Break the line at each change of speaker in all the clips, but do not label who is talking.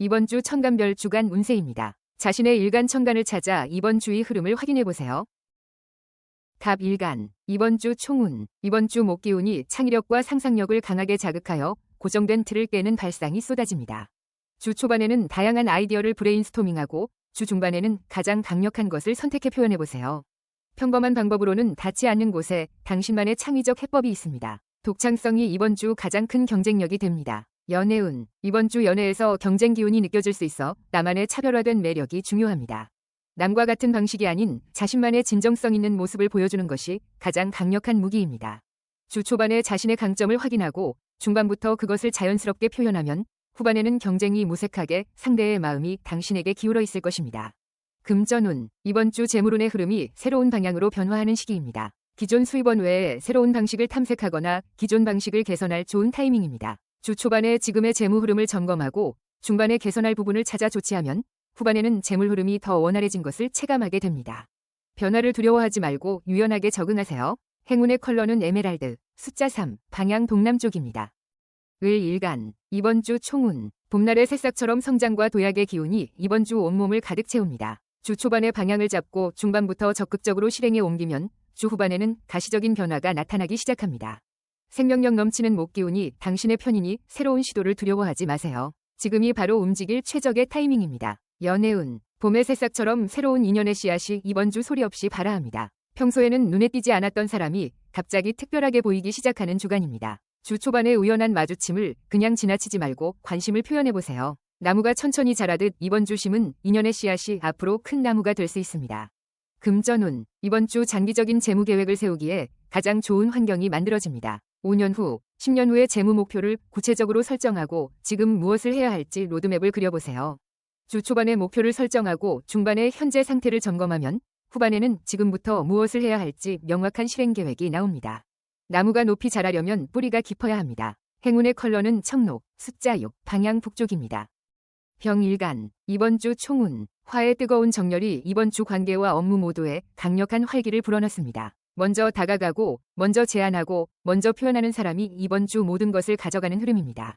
이번 주 천간별 주간 운세입니다. 자신의 일간 천간을 찾아 이번 주의 흐름을 확인해보세요. 갑 일간, 이번 주 총운. 이번 주 목기운이 창의력과 상상력을 강하게 자극하여 고정된 틀을 깨는 발상이 쏟아집니다. 주 초반에는 다양한 아이디어를 브레인스토밍하고 주 중반에는 가장 강력한 것을 선택해 표현해보세요. 평범한 방법으로는 닿지 않는 곳에 당신만의 창의적 해법이 있습니다. 독창성이 이번 주 가장 큰 경쟁력이 됩니다. 연애운, 이번 주 연애에서 경쟁 기운이 느껴질 수 있어 나만의 차별화된 매력이 중요합니다. 남과 같은 방식이 아닌 자신만의 진정성 있는 모습을 보여주는 것이 가장 강력한 무기입니다. 주 초반에 자신의 강점을 확인하고 중반부터 그것을 자연스럽게 표현하면 후반에는 경쟁이 무색하게 상대의 마음이 당신에게 기울어 있을 것입니다. 금전운, 이번 주 재물운의 흐름이 새로운 방향으로 변화하는 시기입니다. 기존 수입원 외에 새로운 방식을 탐색하거나 기존 방식을 개선할 좋은 타이밍입니다. 주 초반에 지금의 재무 흐름을 점검하고 중반에 개선할 부분을 찾아 조치하면 후반에는 재물 흐름이 더 원활해진 것을 체감하게 됩니다. 변화를 두려워하지 말고 유연하게 적응하세요. 행운의 컬러는 에메랄드, 숫자 3, 방향 동남쪽입니다. 을 일간, 이번 주 총운. 봄날의 새싹처럼 성장과 도약의 기운이 이번 주 온몸을 가득 채웁니다. 주 초반에 방향을 잡고 중반부터 적극적으로 실행에 옮기면 주 후반에는 가시적인 변화가 나타나기 시작합니다. 생명력 넘치는 목기운이 당신의 편이니 새로운 시도를 두려워하지 마세요. 지금이 바로 움직일 최적의 타이밍입니다. 연애운, 봄의 새싹처럼 새로운 인연의 씨앗이 이번 주 소리 없이 발아합니다. 평소에는 눈에 띄지 않았던 사람이 갑자기 특별하게 보이기 시작하는 주간입니다. 주 초반의 우연한 마주침을 그냥 지나치지 말고 관심을 표현해보세요. 나무가 천천히 자라듯 이번 주 심은 인연의 씨앗이 앞으로 큰 나무가 될 수 있습니다. 금전운, 이번 주 장기적인 재무 계획을 세우기에 가장 좋은 환경이 만들어집니다. 5년 후, 10년 후의 재무 목표를 구체적으로 설정하고 지금 무엇을 해야 할지 로드맵을 그려보세요. 주 초반에 목표를 설정하고 중반에 현재 상태를 점검하면 후반에는 지금부터 무엇을 해야 할지 명확한 실행 계획이 나옵니다. 나무가 높이 자라려면 뿌리가 깊어야 합니다. 행운의 컬러는 청록, 숫자 6, 방향 북쪽입니다. 병일간, 이번 주 총운. 화의 뜨거운 정열이 이번 주 관계와 업무 모두에 강력한 활기를 불어넣습니다. 먼저 다가가고, 먼저 제안하고, 먼저 표현하는 사람이 이번 주 모든 것을 가져가는 흐름입니다.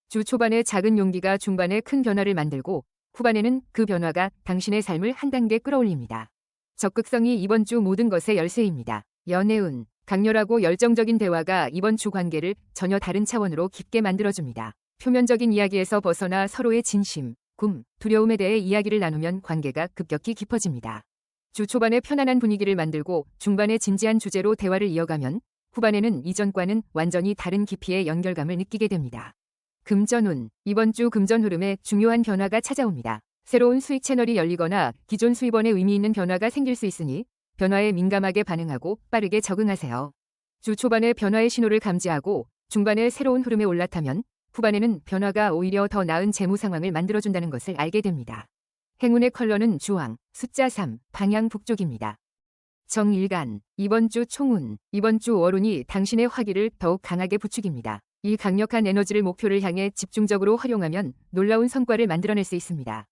주 초반에 작은 용기가 중반에 큰 변화를 만들고, 후반에는 그 변화가 당신의 삶을 한 단계 끌어올립니다. 적극성이 이번 주 모든 것의 열쇠입니다. 연애운, 강렬하고 열정적인 대화가 이번 주 관계를 전혀 다른 차원으로 깊게 만들어줍니다. 표면적인 이야기에서 벗어나 서로의 진심, 꿈, 두려움에 대해 이야기를 나누면 관계가 급격히 깊어집니다. 주 초반에 편안한 분위기를 만들고 중반에 진지한 주제로 대화를 이어가면 후반에는 이전과는 완전히 다른 깊이의 연결감을 느끼게 됩니다. 금전운, 이번 주 금전 흐름에 중요한 변화가 찾아옵니다. 새로운 수익 채널이 열리거나 기존 수입원에 의미 있는 변화가 생길 수 있으니 변화에 민감하게 반응하고 빠르게 적응하세요. 주 초반에 변화의 신호를 감지하고 중반에 새로운 흐름에 올라타면 후반에는 변화가 오히려 더 나은 재무 상황을 만들어준다는 것을 알게 됩니다. 행운의 컬러는 주황, 숫자 3, 방향 북쪽입니다. 정일간, 이번 주 총운. 이번 주 월운이 당신의 화기를 더욱 강하게 부추깁니다. 이 강력한 에너지를 목표를 향해 집중적으로 활용하면 놀라운 성과를 만들어낼 수 있습니다.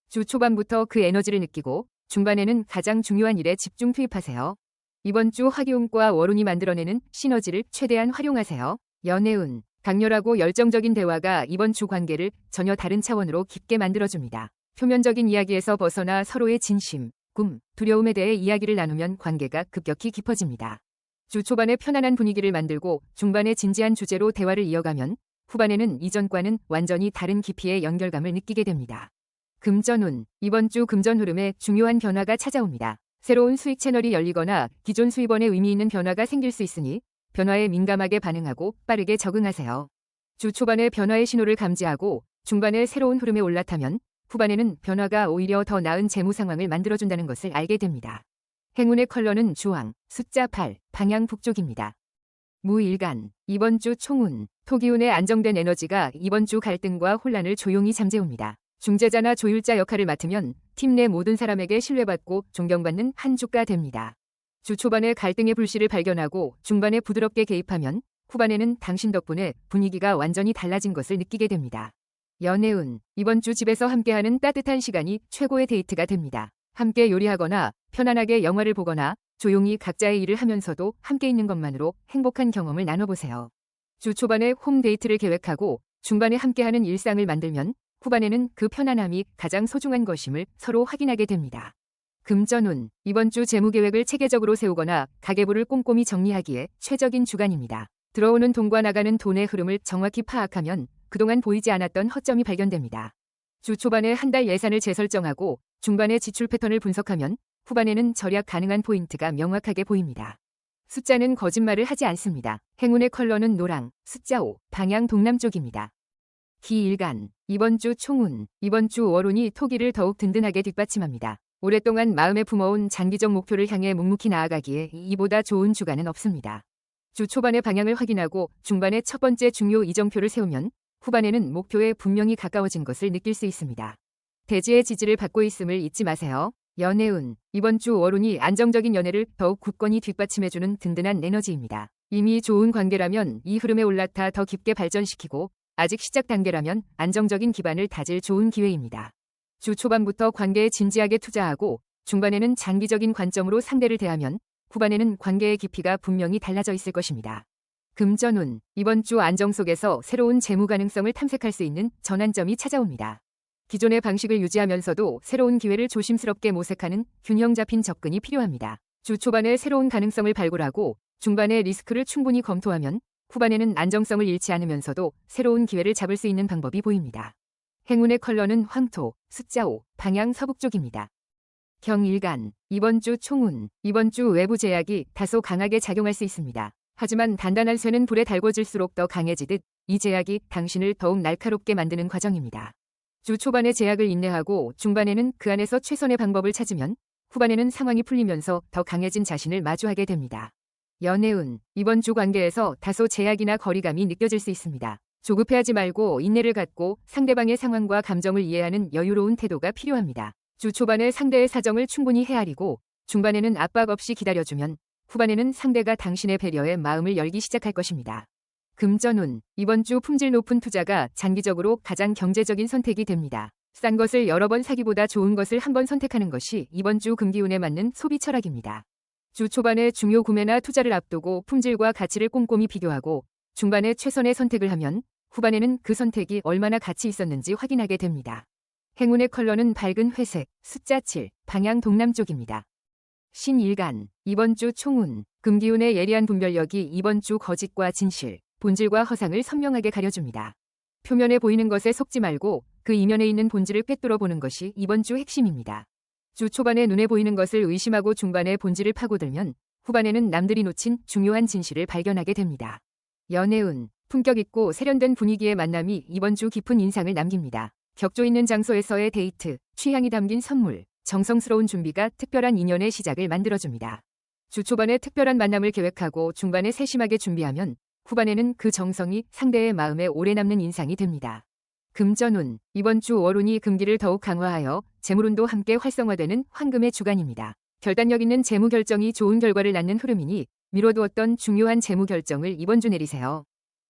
주 초반부터 그 에너지를 느끼고 중반에는 가장 중요한 일에 집중 투입하세요. 이번 주 화기운과 월운이 만들어내는 시너지를 최대한 활용하세요. 연애운, 강렬하고 열정적인 대화가 이번 주 관계를 전혀 다른 차원으로 깊게 만들어줍니다. 표면적인 이야기에서 벗어나 서로의 진심, 꿈, 두려움에 대해 이야기를 나누면 관계가 급격히 깊어집니다. 주 초반에 편안한 분위기를 만들고 중반에 진지한 주제로 대화를 이어가면 후반에는 이전과는 완전히 다른 깊이의 연결감을 느끼게 됩니다. 금전운, 이번 주 금전 흐름에 중요한 변화가 찾아옵니다. 새로운 수익 채널이 열리거나 기존 수입원에 의미 있는 변화가 생길 수 있으니 변화에 민감하게 반응하고 빠르게 적응하세요. 주 초반에 변화의 신호를 감지하고 중반에 새로운 흐름에 올라타면 후반에는 변화가 오히려 더 나은 재무 상황을 만들어준다는 것을 알게 됩니다. 행운의 컬러는 주황, 숫자 8, 방향 북쪽입니다. 무일간, 이번 주 총운. 토기운의 안정된 에너지가 이번 주 갈등과 혼란을 조용히 잠재웁니다. 중재자나 조율자 역할을 맡으면 팀 내 모든 사람에게 신뢰받고 존경받는 한 주가 됩니다. 주 초반에 갈등의 불씨를 발견하고 중반에 부드럽게 개입하면 후반에는 당신 덕분에 분위기가 완전히 달라진 것을 느끼게 됩니다. 연애운, 이번 주 집에서 함께하는 따뜻한 시간이 최고의 데이트가 됩니다. 함께 요리하거나 편안하게 영화를 보거나 조용히 각자의 일을 하면서도 함께 있는 것만으로 행복한 경험을 나눠보세요. 주 초반에 홈 데이트를 계획하고 중반에 함께하는 일상을 만들면 후반에는 그 편안함이 가장 소중한 것임을 서로 확인하게 됩니다. 금전운, 이번 주 재무계획을 체계적으로 세우거나 가계부를 꼼꼼히 정리하기에 최적인 주간입니다. 들어오는 돈과 나가는 돈의 흐름을 정확히 파악하면 그동안 보이지 않았던 허점이 발견됩니다. 주 초반에 한 달 예산을 재설정하고 중반에 지출 패턴을 분석하면 후반에는 절약 가능한 포인트가 명확하게 보입니다. 숫자는 거짓말을 하지 않습니다. 행운의 컬러는 노랑, 숫자 5, 방향 동남쪽입니다. 기일간, 이번 주 총운, 이번 주 월운이 토기를 더욱 든든하게 뒷받침합니다. 오랫동안 마음에 품어온 장기적 목표를 향해 묵묵히 나아가기에 이보다 좋은 주간은 없습니다. 주 초반의 방향을 확인하고 중반에 첫 번째 중요 이정표를 세우면 후반에는 목표에 분명히 가까워진 것을 느낄 수 있습니다. 대지의 지지를 받고 있음을 잊지 마세요. 연애운, 이번 주 월운이 안정적인 연애를 더욱 굳건히 뒷받침해주는 든든한 에너지입니다. 이미 좋은 관계라면 이 흐름에 올라타 더 깊게 발전시키고 아직 시작 단계라면 안정적인 기반을 다질 좋은 기회입니다. 주 초반부터 관계에 진지하게 투자하고 중반에는 장기적인 관점으로 상대를 대하면 후반에는 관계의 깊이가 분명히 달라져 있을 것입니다. 금전운, 이번 주 안정 속에서 새로운 재무 가능성을 탐색할 수 있는 전환점이 찾아옵니다. 기존의 방식을 유지하면서도 새로운 기회를 조심스럽게 모색하는 균형 잡힌 접근이 필요합니다. 주 초반에 새로운 가능성을 발굴하고 중반에 리스크를 충분히 검토하면 후반에는 안정성을 잃지 않으면서도 새로운 기회를 잡을 수 있는 방법이 보입니다. 행운의 컬러는 황토, 숫자 5, 방향 서북쪽입니다. 경일간, 이번 주 총운, 이번 주 외부 제약이 다소 강하게 작용할 수 있습니다. 하지만 단단한 쇠는 불에 달궈질수록 더 강해지듯 이 제약이 당신을 더욱 날카롭게 만드는 과정입니다. 주 초반에 제약을 인내하고 중반에는 그 안에서 최선의 방법을 찾으면 후반에는 상황이 풀리면서 더 강해진 자신을 마주하게 됩니다. 연애운, 이번 주 관계에서 다소 제약이나 거리감이 느껴질 수 있습니다. 조급해하지 말고 인내를 갖고 상대방의 상황과 감정을 이해하는 여유로운 태도가 필요합니다. 주 초반에 상대의 사정을 충분히 헤아리고 중반에는 압박 없이 기다려주면 후반에는 상대가 당신의 배려에 마음을 열기 시작할 것입니다. 금전운, 이번 주 품질 높은 투자가 장기적으로 가장 경제적인 선택이 됩니다. 싼 것을 여러 번 사기보다 좋은 것을 한 번 선택하는 것이 이번 주 금기운에 맞는 소비 철학입니다. 주 초반에 중요 구매나 투자를 앞두고 품질과 가치를 꼼꼼히 비교하고 중반에 최선의 선택을 하면 후반에는 그 선택이 얼마나 가치 있었는지 확인하게 됩니다. 행운의 컬러는 밝은 회색, 숫자 7, 방향 동남쪽입니다. 신일간, 이번 주 총운, 금기운의 예리한 분별력이 이번 주 거짓과 진실, 본질과 허상을 선명하게 가려줍니다. 표면에 보이는 것에 속지 말고 그 이면에 있는 본질을 꿰뚫어 보는 것이 이번 주 핵심입니다. 주 초반에 눈에 보이는 것을 의심하고 중반에 본질을 파고들면 후반에는 남들이 놓친 중요한 진실을 발견하게 됩니다. 연애운, 품격 있고 세련된 분위기의 만남이 이번 주 깊은 인상을 남깁니다. 격조 있는 장소에서의 데이트, 취향이 담긴 선물, 정성스러운 준비가 특별한 인연의 시작을 만들어줍니다. 주 초반에 특별한 만남을 계획하고 중반에 세심하게 준비하면 후반에는 그 정성이 상대의 마음에 오래 남는 인상이 됩니다. 금전운, 이번 주 월운이 금기를 더욱 강화하여 재물운도 함께 활성화되는 황금의 주간입니다. 결단력 있는 재무 결정이 좋은 결과를 낳는 흐름이니 미뤄두었던 중요한 재무 결정을 이번 주 내리세요.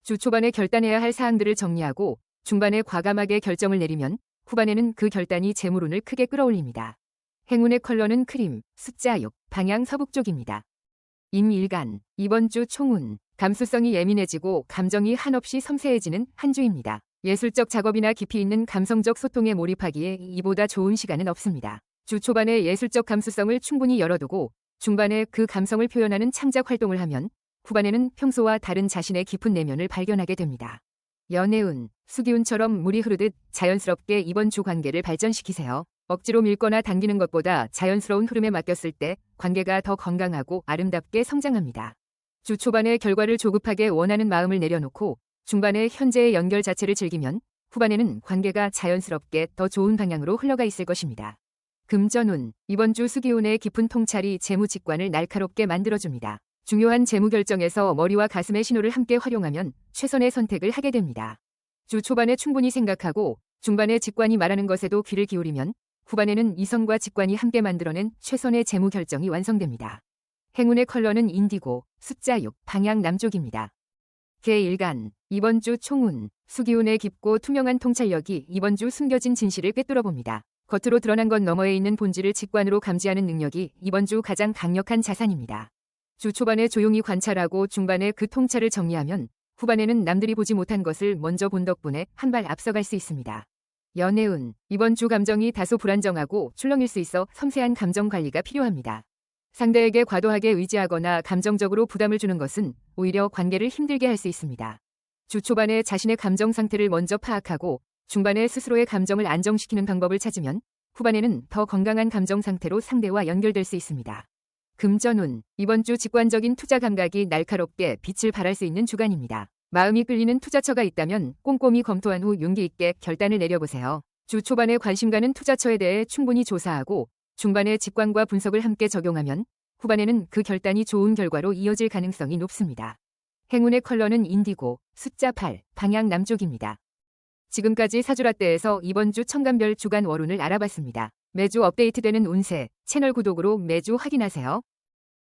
주 초반에 결단해야 할 사항들을 정리하고 중반에 과감하게 결정을 내리면 후반에는 그 결단이 재물운을 크게 끌어올립니다. 행운의 컬러는 크림, 숫자 6, 방향 서북쪽입니다. 임일간, 이번 주 총운, 감수성이 예민해지고 감정이 한없이 섬세해지는 한 주입니다. 예술적 작업이나 깊이 있는 감성적 소통에 몰입하기에 이보다 좋은 시간은 없습니다. 주 초반에 예술적 감수성을 충분히 열어두고 중반에 그 감성을 표현하는 창작 활동을 하면 후반에는 평소와 다른 자신의 깊은 내면을 발견하게 됩니다. 연애운, 수기운처럼 물이 흐르듯 자연스럽게 이번 주 관계를 발전시키세요. 억지로 밀거나 당기는 것보다 자연스러운 흐름에 맡겼을 때 관계가 더 건강하고 아름답게 성장합니다. 주 초반에 결과를 조급하게 원하는 마음을 내려놓고 중반에 현재의 연결 자체를 즐기면 후반에는 관계가 자연스럽게 더 좋은 방향으로 흘러가 있을 것입니다. 금전운, 이번 주 수기운의 깊은 통찰이 재무 직관을 날카롭게 만들어줍니다. 중요한 재무 결정에서 머리와 가슴의 신호를 함께 활용하면 최선의 선택을 하게 됩니다. 주 초반에 충분히 생각하고 중반에 직관이 말하는 것에도 귀를 기울이면 후반에는 이성과 직관이 함께 만들어낸 최선의 재무 결정이 완성됩니다. 행운의 컬러는 인디고, 숫자 6, 방향 남쪽입니다. 개일간, 이번 주 총운, 수기운의 깊고 투명한 통찰력이 이번 주 숨겨진 진실을 꿰뚫어 봅니다. 겉으로 드러난 것 너머에 있는 본질을 직관으로 감지하는 능력이 이번 주 가장 강력한 자산입니다. 주 초반에 조용히 관찰하고 중반에 그 통찰을 정리하면 후반에는 남들이 보지 못한 것을 먼저 본 덕분에 한 발 앞서갈 수 있습니다. 연애운, 이번 주 감정이 다소 불안정하고 출렁일 수 있어 섬세한 감정 관리가 필요합니다. 상대에게 과도하게 의지하거나 감정적으로 부담을 주는 것은 오히려 관계를 힘들게 할 수 있습니다. 주 초반에 자신의 감정 상태를 먼저 파악하고 중반에 스스로의 감정을 안정시키는 방법을 찾으면 후반에는 더 건강한 감정 상태로 상대와 연결될 수 있습니다. 금전운, 이번 주 직관적인 투자 감각이 날카롭게 빛을 발할 수 있는 주간입니다. 마음이 끌리는 투자처가 있다면 꼼꼼히 검토한 후 용기 있게 결단을 내려보세요. 주 초반에 관심 가는 투자처에 대해 충분히 조사하고 중반에 직관과 분석을 함께 적용하면 후반에는 그 결단이 좋은 결과로 이어질 가능성이 높습니다. 행운의 컬러는 인디고, 숫자 8, 방향 남쪽입니다. 지금까지 사주라떼에서 이번 주 천간별 주간 월운을 알아봤습니다. 매주 업데이트되는 운세, 채널 구독으로 매주 확인하세요.